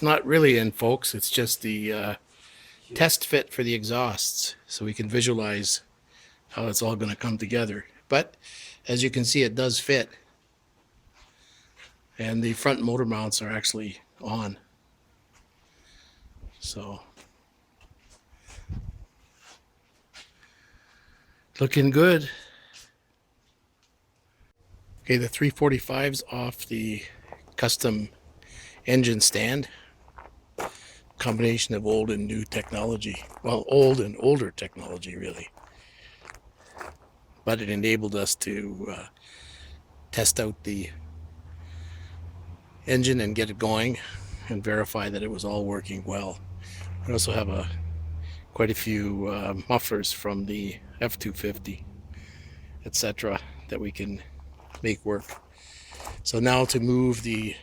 it's not really in, folks. It's just the test fit for the exhausts, so we can visualize how it's all going to come together. But as you can see, it does fit, and the front motor mounts are actually on. So looking good. Okay, the 345's off the custom engine stand. Combination of old and new technology. Well, old and older technology, really. But it enabled us to test out the engine and get it going and verify that it was all working well. We also have quite a few mufflers from the F250, etc., that we can make work. So now to move the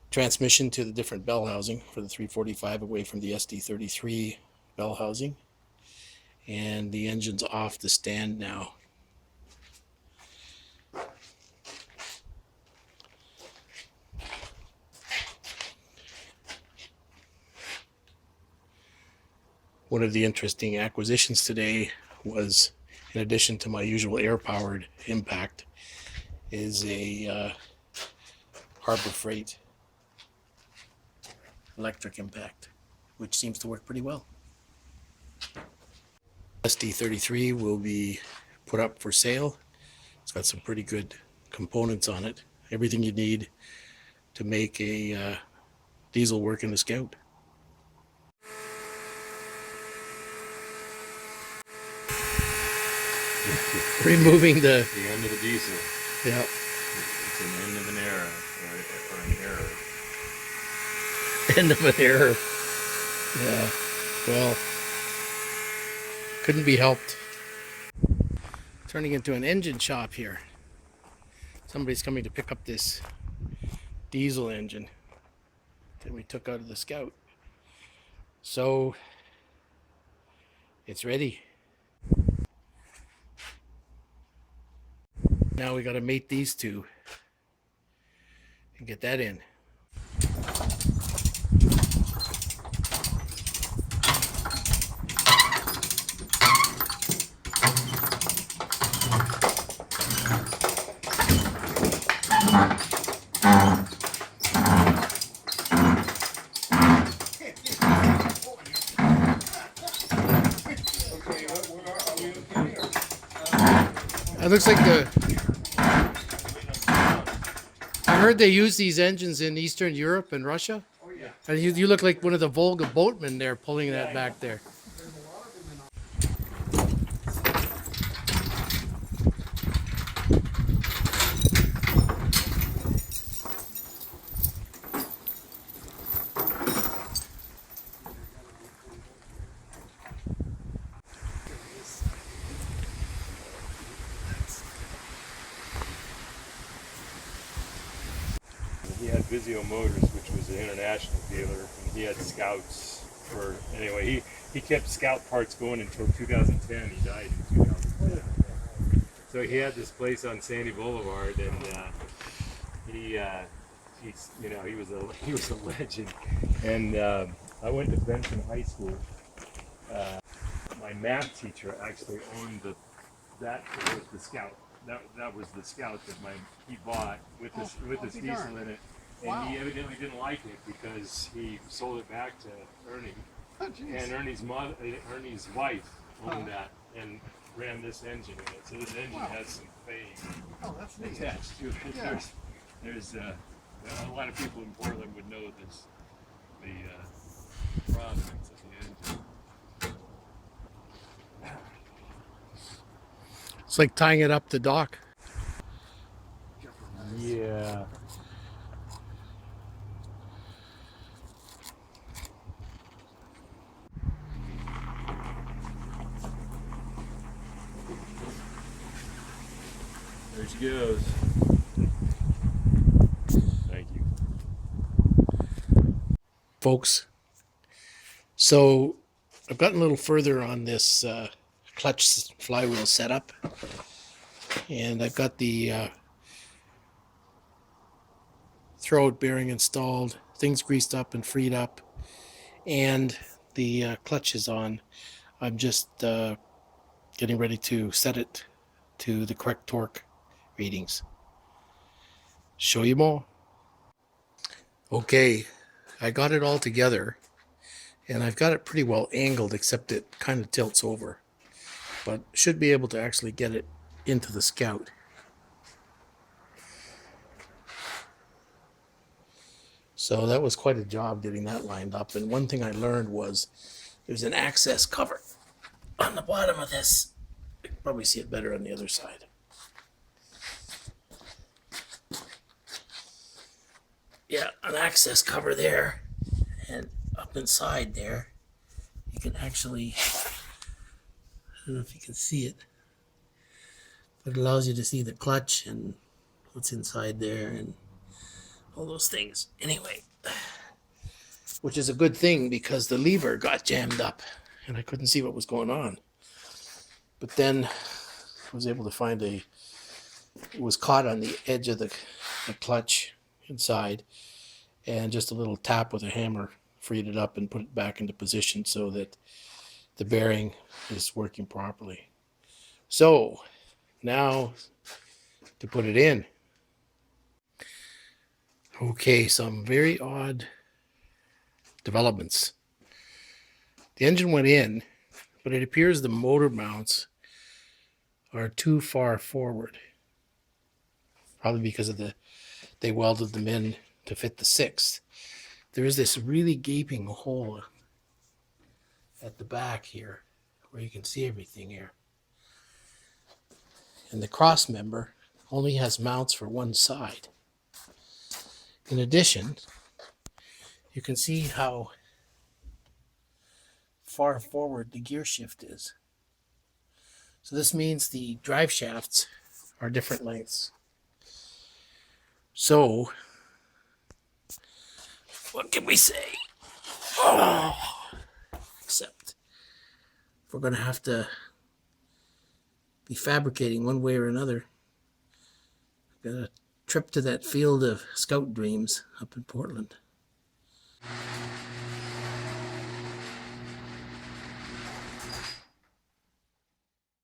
transmission to the different bell housing for the 345 away from the SD33 bell housing, and the engine's off the stand now. One of the interesting acquisitions today was, in addition to my usual air-powered impact, is a Harbor Freight electric impact, which seems to work pretty well. SD33 will be put up for sale. It's got some pretty good components on it. Everything you need to make a diesel work in the Scout. Removing the end of the diesel. Yeah. It's an end of an era, or an error. End of an error. Yeah. Well, couldn't be helped. Turning into an engine shop here. Somebody's coming to pick up this diesel engine that we took out of the Scout. So it's ready. Now we got to mate these two and get that in. It looks like I heard they use these engines in Eastern Europe and Russia. Oh yeah. And you look like one of the Volga boatmen there pulling that back there. He had Vizio Motors, which was an international dealer, and he had Scouts for, anyway, he kept Scout parts going until 2010. He died in 2010. So he had this place on Sandy Boulevard, and he was a legend. And I went to Benson High School. My math teacher actually owned that was the Scout. That was the Scout that he bought with this diesel in it, and wow. He evidently didn't like it because he sold it back to Ernie, and Ernie's wife owned that and ran this engine in it. So this engine has some fame attached to it. Yeah. There's a lot of people in Portland would know the provenance of the engine. It's like tying it up the dock. Yeah. There she goes. Thank you. Folks, so I've gotten a little further on this clutch flywheel setup, and I've got the throwout bearing installed, things greased up and freed up, and the clutch is on. I'm just getting ready to set it to the correct torque readings. Show you more. Okay, I got it all together, and I've got it pretty well angled, except it kind of tilts over, but should be able to actually get it into the Scout. So that was quite a job getting that lined up. And one thing I learned was there's an access cover on the bottom of this. You can probably see it better on the other side. Yeah, an access cover there, and up inside there you can actually, I don't know if you can see it, but it allows you to see the clutch and what's inside there and all those things. Anyway, which is a good thing because the lever got jammed up and I couldn't see what was going on. But then I was able to find it was caught on the edge of the clutch inside, and just a little tap with a hammer freed it up and put it back into position so that the bearing is working properly. So now to put it in. Okay, some very odd developments. The engine went in, but it appears the motor mounts are too far forward. Probably because of they welded them in to fit the 6th. There is this really gaping hole at the back here where you can see everything here. And the cross member only has mounts for one side. In addition, you can see how far forward the gear shift is. So this means the drive shafts are different lengths. So, what can we say? Oh, except we're going to have to be fabricating one way or another. Got a trip to that field of Scout dreams up in Portland.